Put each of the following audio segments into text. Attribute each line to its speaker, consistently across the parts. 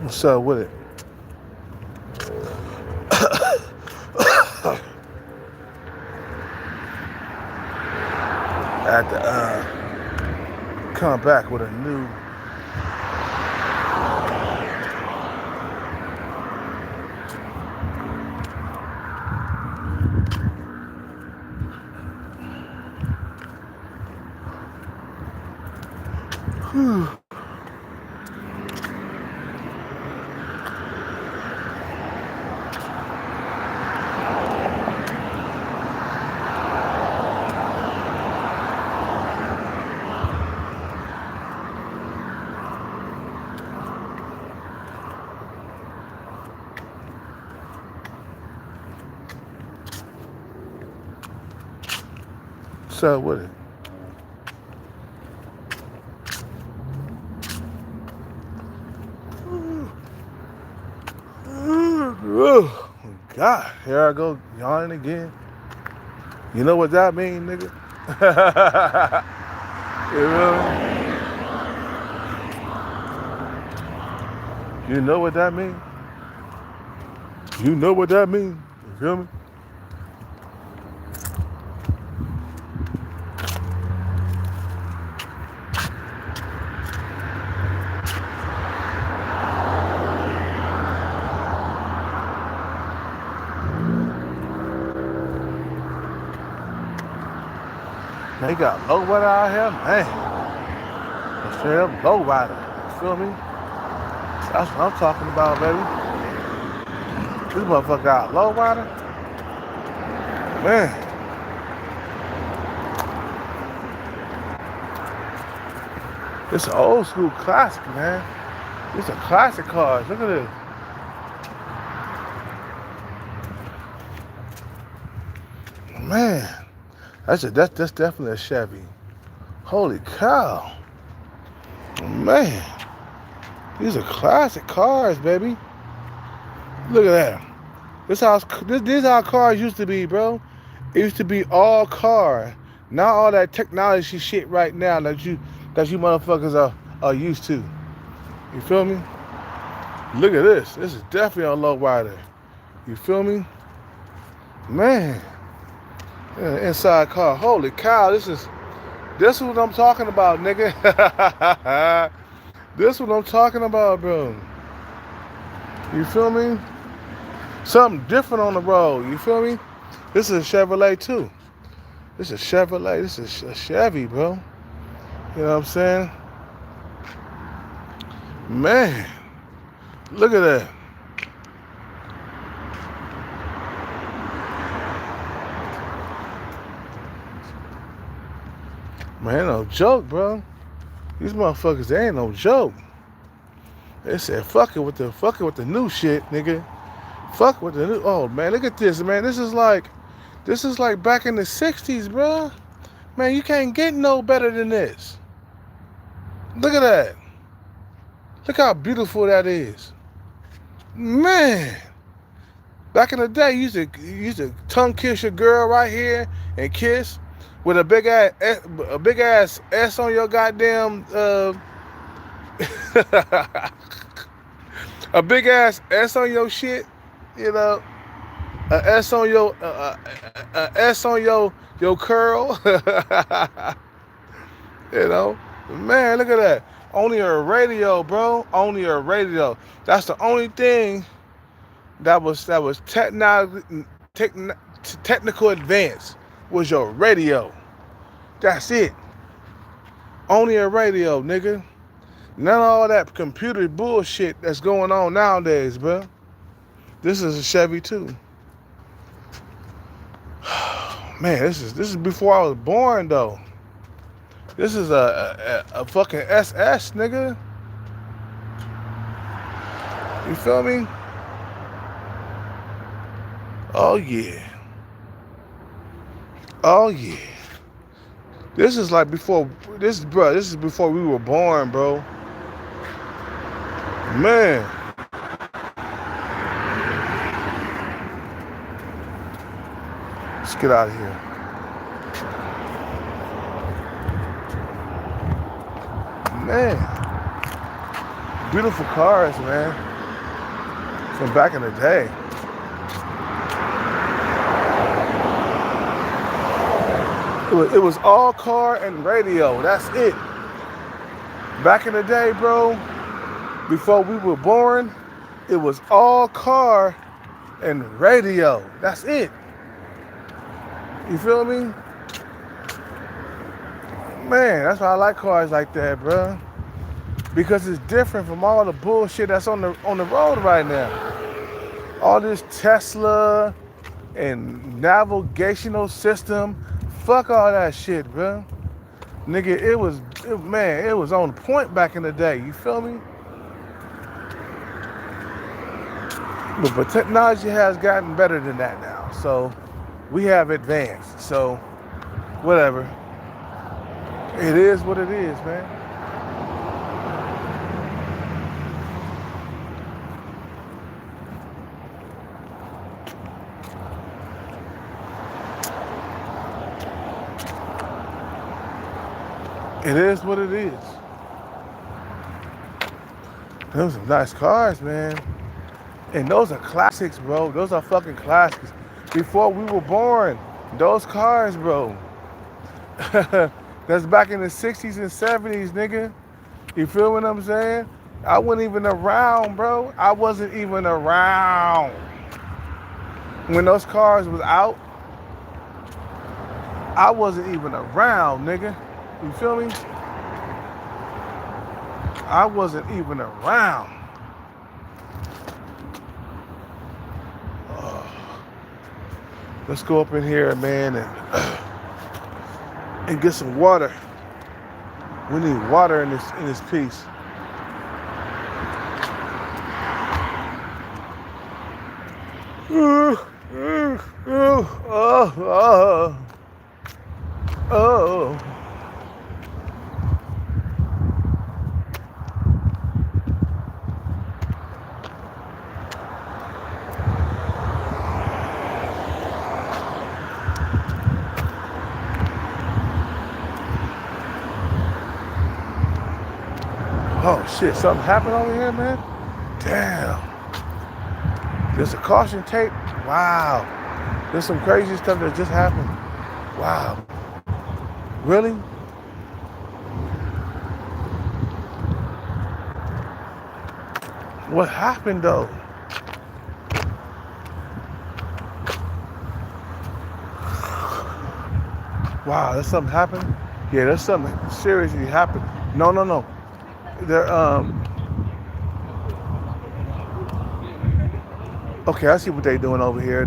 Speaker 1: What's up with it? I had to come back with a new. What's up with it? Oh, God, here I go yawning again. You know what that mean, nigga? You feel me? You know what that mean? You know what that mean? You feel me? They got low rider out here, man. Straight up low rider. You feel me? That's what I'm talking about, baby. This motherfucker got low rider. Man. It's an old school classic, man. It's a classic car. Look at this. Man. That's definitely a Chevy. Holy cow. Man. These are classic cars, baby. Look at that. This is how cars used to be, bro. It used to be all car. Not all that technology shit right now that you motherfuckers are used to. You feel me? Look at this. This is definitely a low rider. You feel me? Man. Inside car. Holy cow. This is what I'm talking about, nigga. This is what I'm talking about, bro. You feel me? Something different on the road. You feel me? This is a Chevrolet too. This is a Chevrolet. This is a Chevy, bro. You know what I'm saying? Man. Look at that. Man, no joke, bro. These motherfuckers, they ain't no joke. They said, fuck it with the new shit, nigga. Fuck with the new. Oh man, look at this, man. This is like back in the '60s, bro. Man, you can't get no better than this. Look at that. Look how beautiful that is. Man. Back in the day, you used to tongue kiss your girl right here and kiss with a big ass S on your goddamn a big ass S on your shit, you know, a S on your S on your curl, you know. Man, look at that. Only a radio, bro. Only a radio. That's the only thing that was technical advance was your radio. That's it. Only a radio, nigga. None of all that computer bullshit that's going on nowadays, bro. This is a Chevy too. Man, this is before I was born though. This is a fucking SS, nigga. You feel me? Oh yeah. Oh yeah. This is like before this is before we were born, bro. Man. Let's get out of here. Man. Beautiful cars, man. from back in the day. It was all car and radio. That's it. Back in the day, bro, before we were born, it was all car and radio. That's it. You feel me? Man, that's why I like cars like that, bro. Because it's different from all the bullshit that's on the road right now. All this Tesla and navigational system, fuck all that shit, bro. Nigga, it was on point back in the day. You feel me? But technology has gotten better than that now. So we have advanced. So whatever. It is what it is, man. It is what it is. Those are nice cars, man. And those are classics, bro. Those are fucking classics. Before we were born, those cars, bro. That's back in the 60s and 70s, nigga. You feel what I'm saying? I wasn't even around, bro. I wasn't even around when those cars was out. I wasn't even around, nigga. You feel me? I wasn't even around. Let's go up in here, man, and get some water. We need water in this piece. Oh. Oh shit, something happened over here, man? Damn. There's a caution tape. Wow. There's some crazy stuff that just happened. Wow. Really? What happened though? Wow, there's something happened? Yeah, there's something seriously happened. No. They're okay, I see what they're doing over here.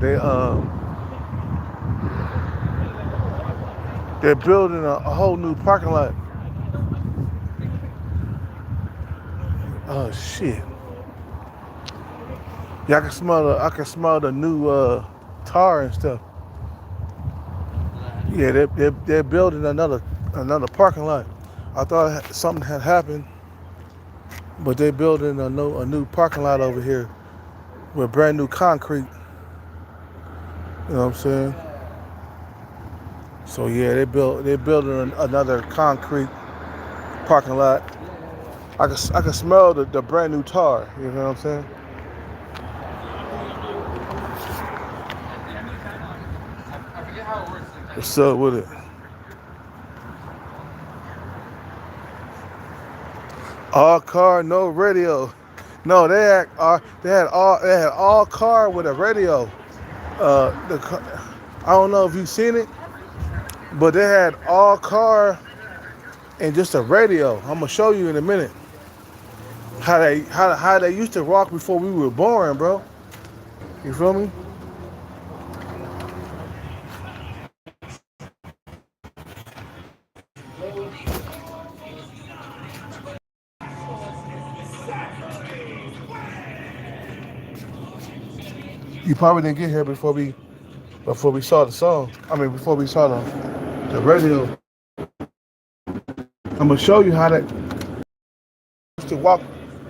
Speaker 1: They're building a whole new parking lot. Oh shit. Yeah, I can smell the new tar and stuff. Yeah, they're building another parking lot. I thought something had happened, but they're building a new parking lot over here with brand new concrete. You know what I'm saying? So yeah, they're building another concrete parking lot. I can smell the brand new tar. You know what I'm saying? What's up with it? All car, no radio. No, they had all car with a radio. I don't know if you've seen it, but they had all car and just a radio. I'm gonna show you in a minute how they used to rock before we were born, bro. You feel me? You probably didn't get here before we saw the song. I mean, before we saw the radio. I'm gonna show you how they used to walk,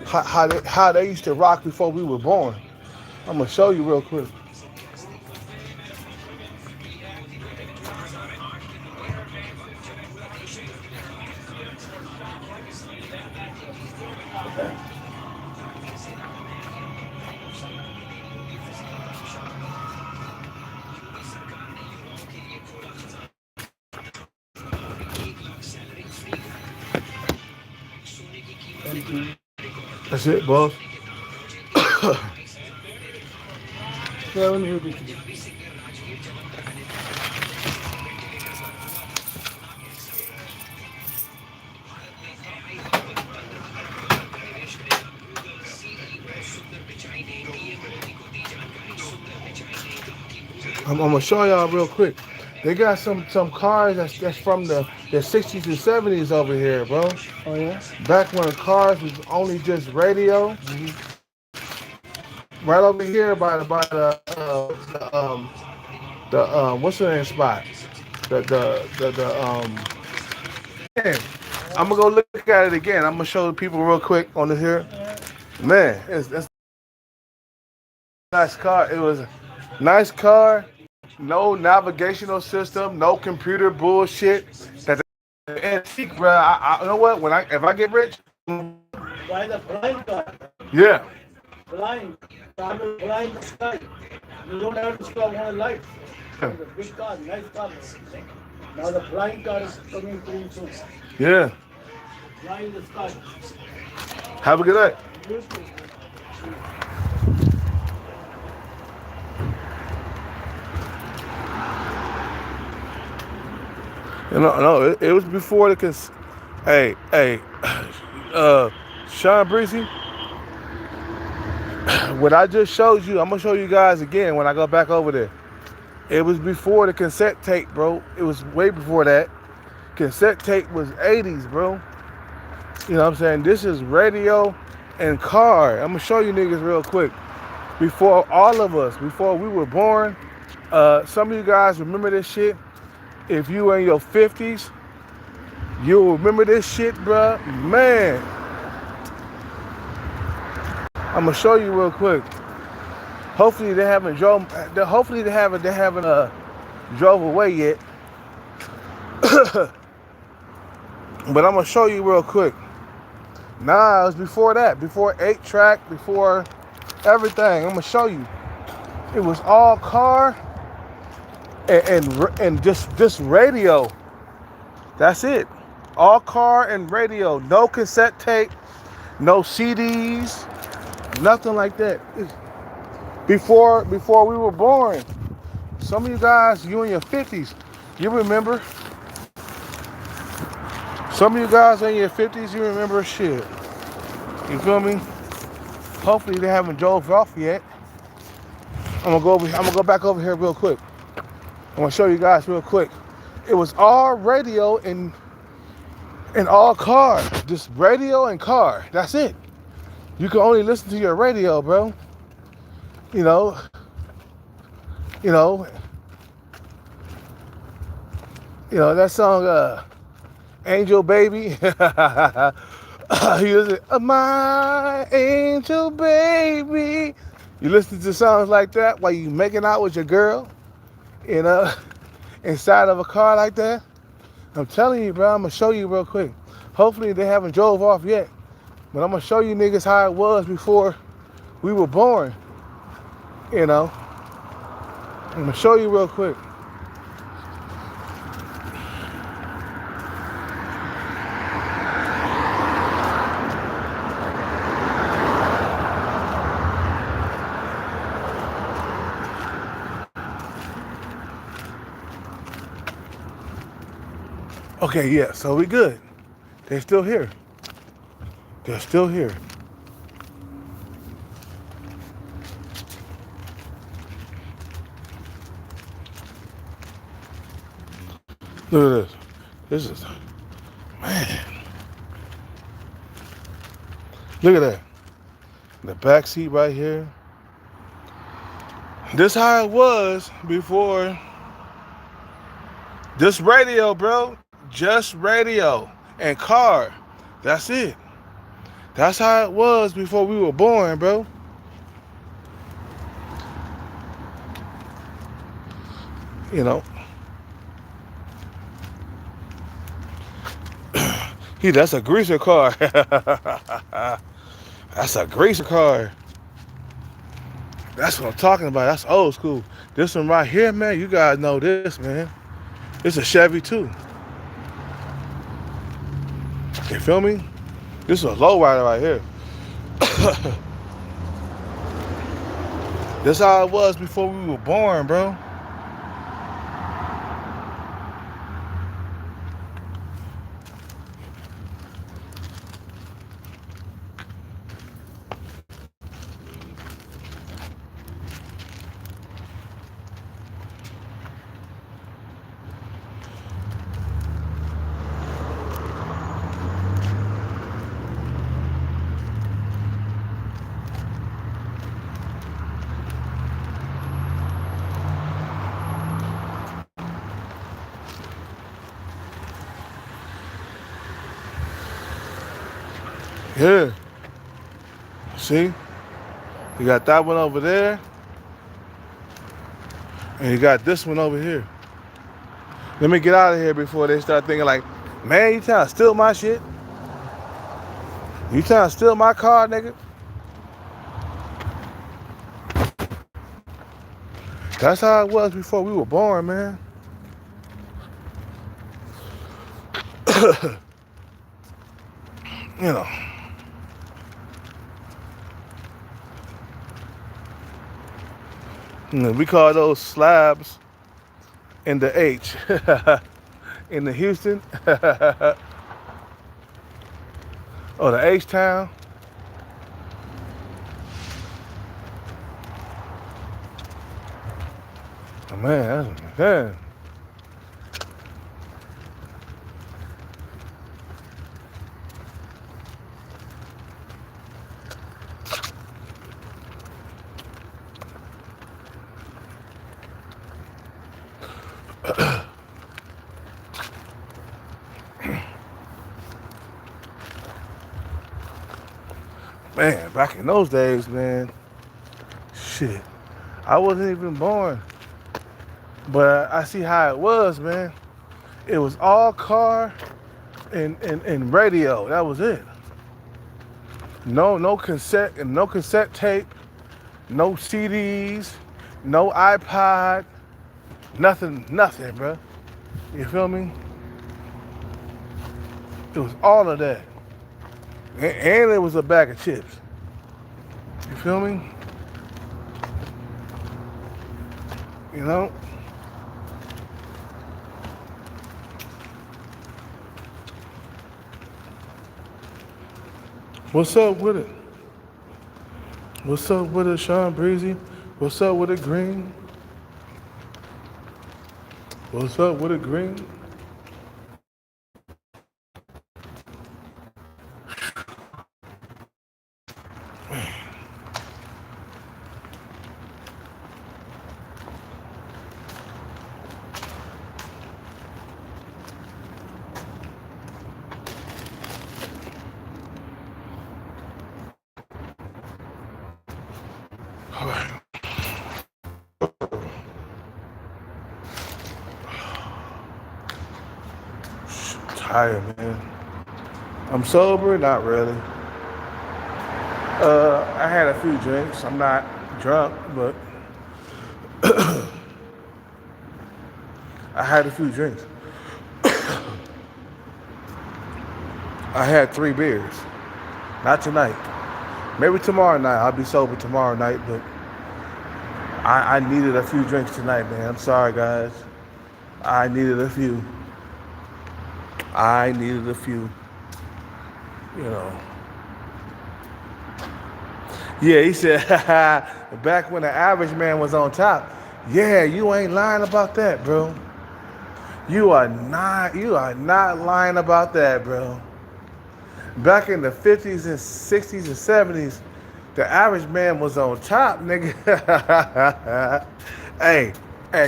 Speaker 1: how they used to rock before we were born. I'm gonna show you real quick. That's it, boss.
Speaker 2: Yeah, let me hear this again.
Speaker 1: I'm gonna show y'all real quick. They got some cars that's from the 60s and 70s over here, bro.
Speaker 2: Oh yeah.
Speaker 1: Back when the cars was only just radio. Right over here by the what's the name spot? The man, I'm gonna go look at it again. I'm gonna show the people real quick on this here. Man, it's a nice car. It was a nice car. No navigational system. No computer bullshit. That antique, bro. You know what? If I get rich,
Speaker 2: Why the blind car?
Speaker 1: yeah.
Speaker 2: Blind. Car will blind the sky. You don't have to stop one light.
Speaker 1: Yeah.
Speaker 2: It's a big car, nice car. Now the blind car is coming pretty soon.
Speaker 1: Yeah.
Speaker 2: Blind the sky.
Speaker 1: Have a good day.
Speaker 2: You too.
Speaker 1: You know, no, it was before the hey, Sean Breezy, what I just showed you, I'm gonna show you guys again when I go back over there. It was before the cassette tape, bro. It was way before that. Cassette tape was 80s, bro. You know what I'm saying? This is radio and car. I'm gonna show you niggas real quick. Before all of us, before we were born, some of you guys remember this shit. If you in your 50s, you'll remember this shit, bro. Man, I'm gonna show you real quick. Hopefully they haven't drove. Hopefully they haven't drove away yet. But I'm gonna show you real quick. Nah, it was before that. Before 8-track. Before everything. I'm gonna show you. It was all car and just radio. That's it. All car and radio. No cassette tape. No CDs. Nothing like that. Before we were born. Some of you guys, you in your 50s, you remember. Some of you guys in your 50s, you remember shit. You feel me? Hopefully they haven't drove off yet. I'm gonna go back over here real quick. I'm gonna show you guys real quick. It was all radio and all car. Just radio and car. That's it. You can only listen to your radio, bro. You know, that song, Angel Baby. He was my angel baby. You listen to songs like that while you making out with your girl, inside of a car like that. I'm telling you, bro, I'm gonna show you real quick. Hopefully they haven't drove off yet, but I'm gonna show you niggas how it was before we were born. I'm gonna show you real quick. Okay, yeah, so we good. They're still here. They're still here. Look at this. This is, man. Look at that. The back seat right here. This how it was before. This radio, bro. Just radio and car. That's it. That's how it was before we were born, bro. That's a greaser car. That's a greaser car. That's what I'm talking about. That's old school. This one right here, man, you guys know this, man. It's a Chevy too. You feel me? This is a lowrider right here. That's how it was before we were born, bro. Yeah. See? You got that one over there, and you got this one over here. Let me get out of here before they start thinking like, man, you trying to steal my shit? You trying to steal my car, nigga? That's how it was before we were born, man. You know. We call those slabs in the H. In the Houston. Or the H-Town. Oh, man, that's... Man, back in those days, man, shit, I wasn't even born. But I see how it was, man. It was all car and radio. That was it. No cassette tape, no CDs, no iPod, nothing, bro. You feel me? It was all of that. And it was a bag of chips. You feel me? You know? What's up with it? What's up with it, Sean Breezy? What's up with it, Green? What's up with it, Green? All right. I'm tired, man. I'm sober, not really. I had a few drinks. I'm not drunk, but I had a few drinks. I had 3 beers. Not tonight. Maybe tomorrow night. I'll be sober tomorrow night, but I needed a few drinks tonight, man. I'm sorry, guys. I needed a few. You know. Yeah, he said, back when the average man was on top. Yeah, you ain't lying about that, bro. You are not lying about that, bro. Back in the 50s and 60s and 70s, the average man was on top, nigga. Hey,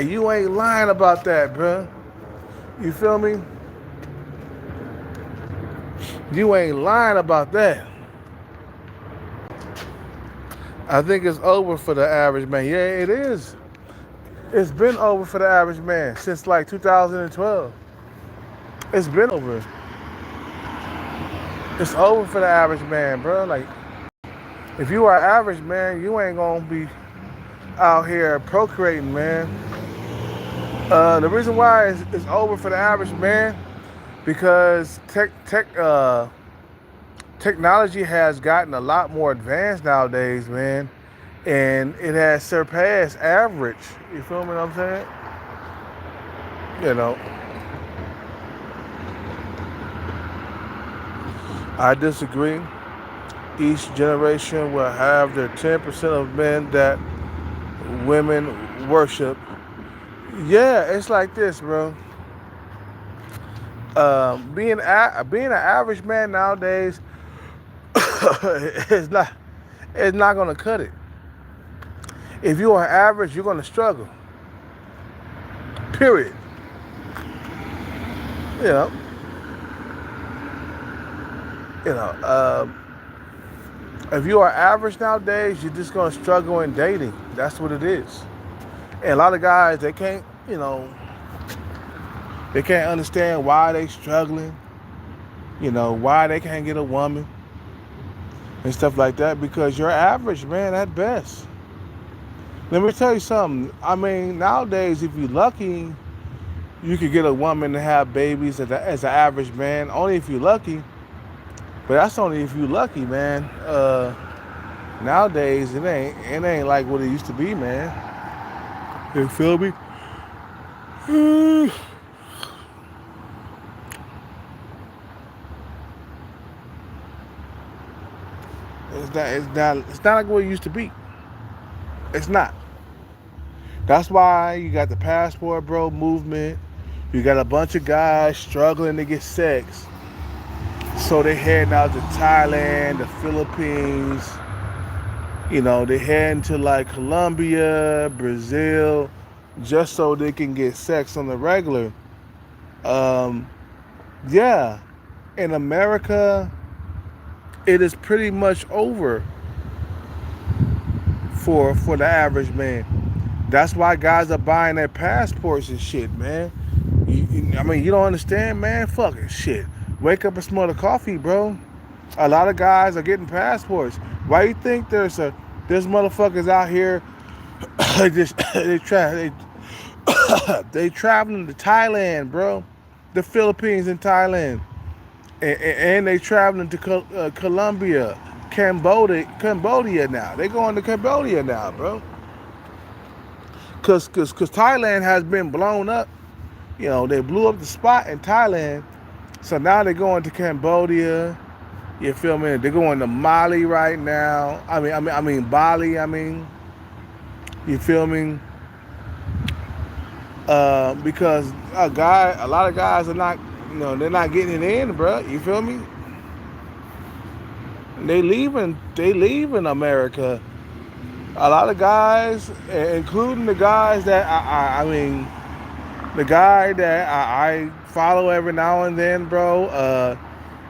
Speaker 1: you ain't lying about that, bro. You feel me? You ain't lying about that. I think it's over for the average man. Yeah, it is. It's been over for the average man since like 2012. It's been over. It's over for the average man, bro. Like, if you are average, man, you ain't gonna be out here procreating, man. The reason why it's over for the average man, because technology has gotten a lot more advanced nowadays, man, and it has surpassed average. You feel me what I'm saying? You know, I disagree. Each generation will have their 10% of men that women worship. Yeah, it's like this, bro. Being an average man nowadays is not gonna cut it. If you are average, you're gonna struggle. Period. You know. You know. If you are average nowadays, you're just gonna struggle in dating. That's what it is. And a lot of guys, they can't understand why they struggling. You know, why they can't get a woman and stuff like that, because you're average, man, at best. Let me tell you something. I mean, nowadays, if you're lucky, you could get a woman to have babies as an average man, only if you're lucky. But that's only if you're lucky, man. Nowadays, it ain't like what it used to be, man. You feel me? It's not like what it used to be. It's not. That's why you got the passport bro movement. You got a bunch of guys struggling to get sex. So they heading out to Thailand, the Philippines. You know, they heading to like Colombia, Brazil, just so they can get sex on the regular. Yeah, in America, it is pretty much over for the average man. That's why guys are buying their passports and shit, man. I mean, you don't understand, man? Fucking shit. Wake up and smell the coffee, bro. A lot of guys are getting passports. Why you think there's motherfuckers out here they traveling to Thailand, bro, the Philippines and Thailand, and they traveling to Colombia, Cambodia now. They going to Cambodia now, bro. Cause Thailand has been blown up. You know, they blew up the spot in Thailand, so now they're going to Cambodia. You feel me? They're going to Mali right now. I mean Bali. You feel me? Because a lot of guys are not, they're not getting it in, bro. You feel me? They leaving America. A lot of guys, including the guys that the guy that I follow every now and then, bro.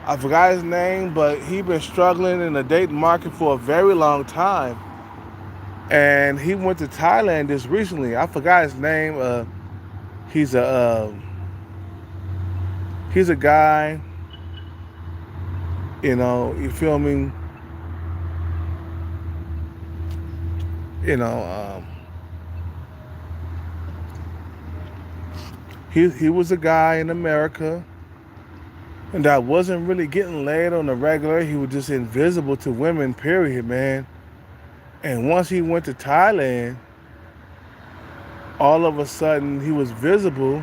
Speaker 1: I forgot his name, but he been struggling in the dating market for a very long time. And he went to Thailand just recently. I forgot his name. He's a guy. You feel me? He was a guy in America, and that wasn't really getting laid on the regular. He was just invisible to women, period, man. And once he went to Thailand, all of a sudden he was visible,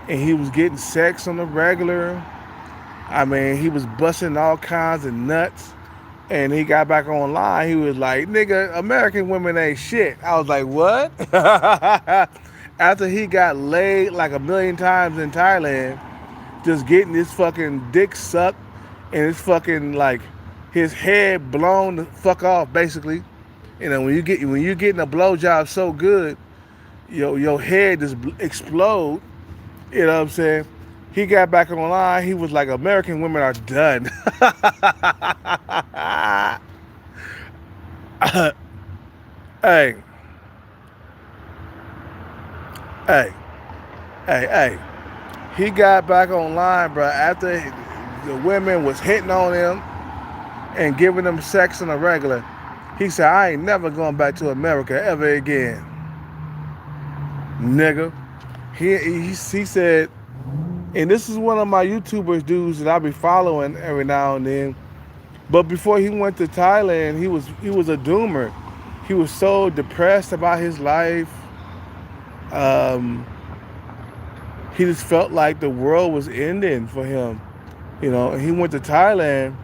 Speaker 1: and he was getting sex on the regular. I mean, he was busting all kinds of nuts. And he got back online. He was like, nigga, American women ain't shit. I was like, what? After he got laid like 1,000,000 times in Thailand, just getting his fucking dick sucked and his fucking, like, his head blown the fuck off, basically. When you getting a blowjob so good, your head just explode. You know what I'm saying? He got back online. He was like, American women are done. Hey. He got back online, bro, after the women was hitting on him and giving him sex on a regular. He said, I ain't never going back to America ever again. Nigga. He said, and this is one of my YouTubers dudes that I be following every now and then. But before he went to Thailand, he was a doomer. He was so depressed about his life. Um, he just felt like the world was ending for him. And he went to Thailand,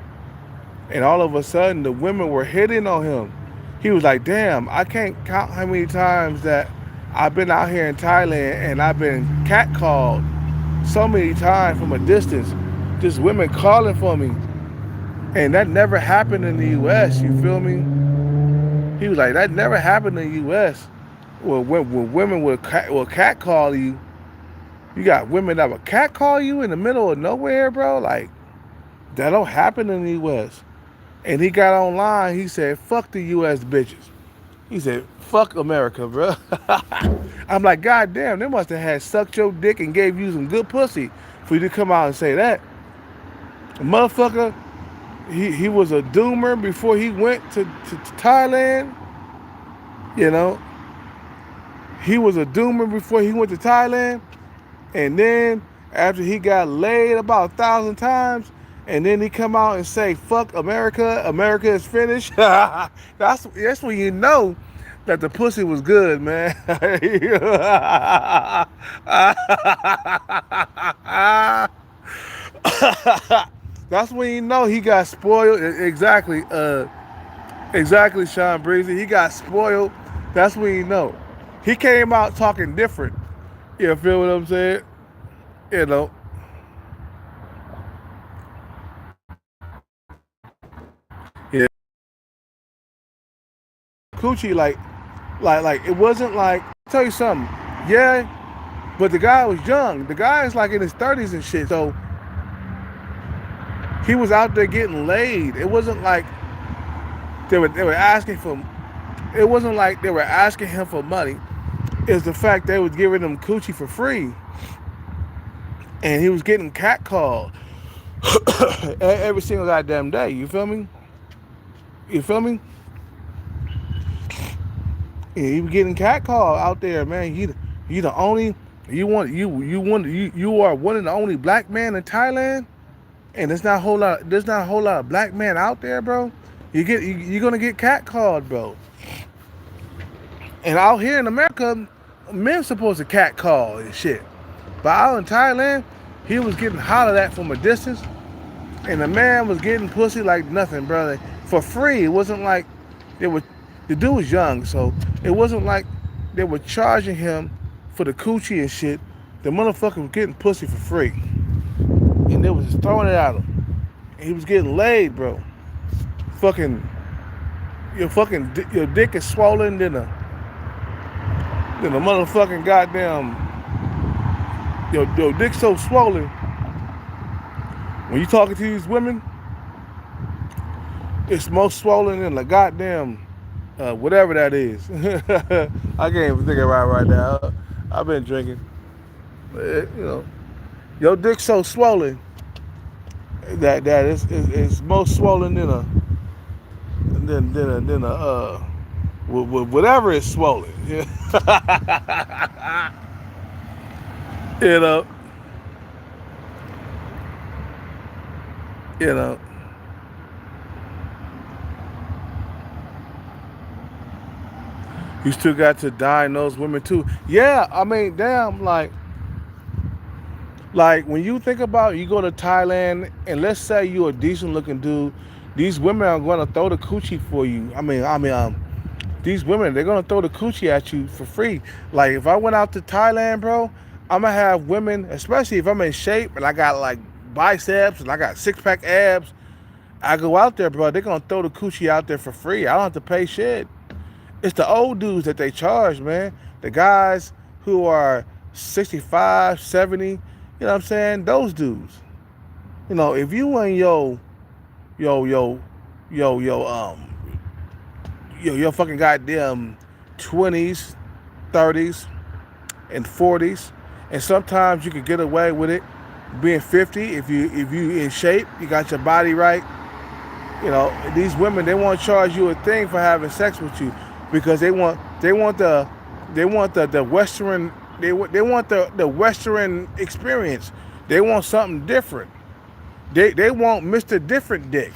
Speaker 1: and all of a sudden the women were hitting on him. He was like, damn, I can't count how many times that I've been out here in Thailand and I've been catcalled so many times from a distance. Just women calling for me. And that never happened in the US, you feel me? He was like, that never happened in the US. Well, when women will catcall you, you got women that will catcall you in the middle of nowhere, bro. Like, that don't happen in the US. And he got online, he said, fuck the US bitches. He said, fuck America, bro. I'm like, God damn, they must have had sucked your dick and gave you some good pussy for you to come out and say that. Motherfucker, he was a doomer before he went to Thailand. You know, he was a doomer before he went to Thailand. And then after he got laid about 1,000 times, and then he come out and say, fuck America, America is finished. That's when you know that the pussy was good, man. That's when you know he got spoiled. Exactly, Sean Breezy. He got spoiled. That's when you know. He came out talking different. You feel what I'm saying? You know. Yeah. Coochie, like it wasn't like. I'll tell you something. Yeah, but the guy was young. The guy is like in his 30s and shit. So he was out there getting laid. It wasn't like they were asking for. It wasn't like they were asking him for money. It's the fact they was giving him coochie for free, and he was getting catcalled every single goddamn day. You feel me? You feel me? Yeah, he was getting catcalled out there, man. You the only you are one of the only black men in Thailand, and there's not a whole lot of black men out there, bro. You're gonna get catcalled, bro. And out here in America, men supposed to catcall and shit. But out in Thailand, he was getting hollered at from a distance, and the man was getting pussy like nothing, brother, for free. It wasn't like they were. The dude was young, so it wasn't like they were charging him for the coochie and shit. The motherfucker was getting pussy for free, and they was just throwing it at him. And he was getting laid, bro. Your dick is swollen than a motherfucking goddamn. Your dick so swollen. When you talking to these women, it's most swollen than the goddamn whatever that is. I can't even think about it right now. I've been drinking. Your dick's so swollen that it's most swollen than whatever is swollen. you know, you know. You still got to diagnose women too. Yeah, I mean, damn, like when you think about you go to Thailand and let's say you're a decent looking dude, these women are gonna throw the coochie for you. These women, they're gonna throw the coochie at you for free. Like if I went out to Thailand, bro, I'm gonna have women, especially if I'm in shape and I got like biceps and I got 6-pack abs. I go out there, bro, they're gonna throw the coochie out there for free. I don't have to pay shit. It's the old dudes that they charge, man. The guys who are 65, 70, you know what I'm saying? Those dudes. If you in your fucking goddamn 20s, 30s, and 40s, and sometimes you can get away with it being 50 if you in shape, you got your body right. These women, they won't charge you a thing for having sex with you because they want the Western they want the Western experience. They want something different. They want Mr. Different Dick.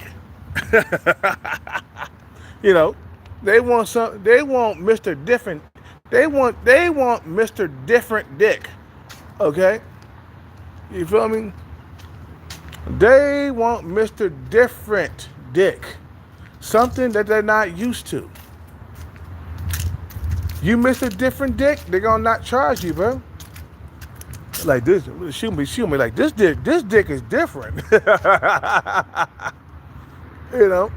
Speaker 1: You know, they want Mr. Different. They want Mr. Different Dick. Okay? You feel me? They want Mr. Different Dick. Something that they're not used to. You Mr. Different Dick, they're gonna not charge you, bro. Like this, she'll be like, this dick is different. You know?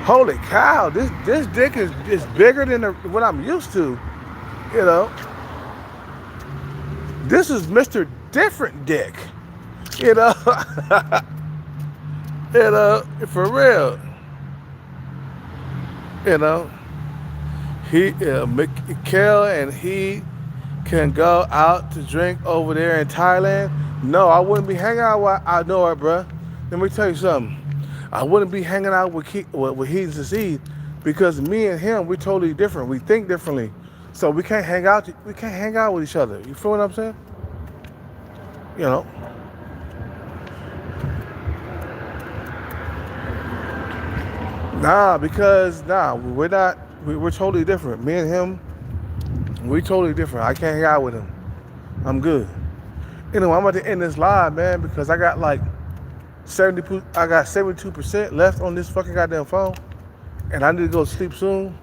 Speaker 1: Holy cow, this dick is bigger than what I'm used to. You know? This is Mr. Different Dick. You know? You know, for real. You know? Mikhail and he can go out to drink over there in Thailand. No, I wouldn't be hanging out with, I know it, bruh. Let me tell you something. I wouldn't be hanging out with Heat because me and him, we're totally different. We think differently. So we can't hang out with each other. You feel what I'm saying? You know. We're totally different. Me and him, we totally different. I can't hang out with him. I'm good. Anyway, I'm about to end this live, man, because I got like 72% left on this fucking goddamn phone, and I need to go to sleep soon.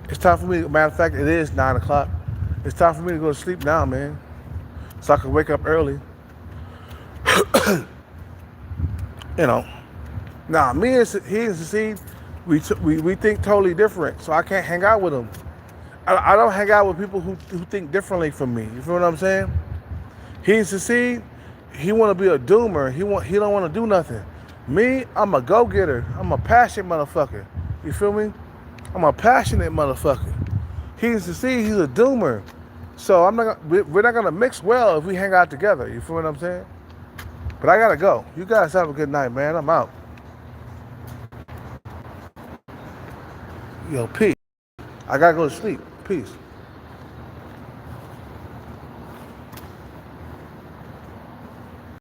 Speaker 1: It's time for me. Matter of fact, it is 9 o'clock. It's time for me to go to sleep now, man, so I can wake up early. You know. Nah, he and Sacid, we think totally different, so I can't hang out with him. I don't hang out with people who think differently from me. You feel what I'm saying? He and Sacid, he want to be a doomer. He don't want to do nothing. Me, I'm a go-getter. I'm a passionate motherfucker. You feel me? I'm a passionate motherfucker. He and Sacid, he's a doomer. So we're not gonna mix well if we hang out together. You feel what I'm saying? But I gotta go. You guys have a good night, man. I'm out. Yo, peace. I gotta go to sleep. Peace.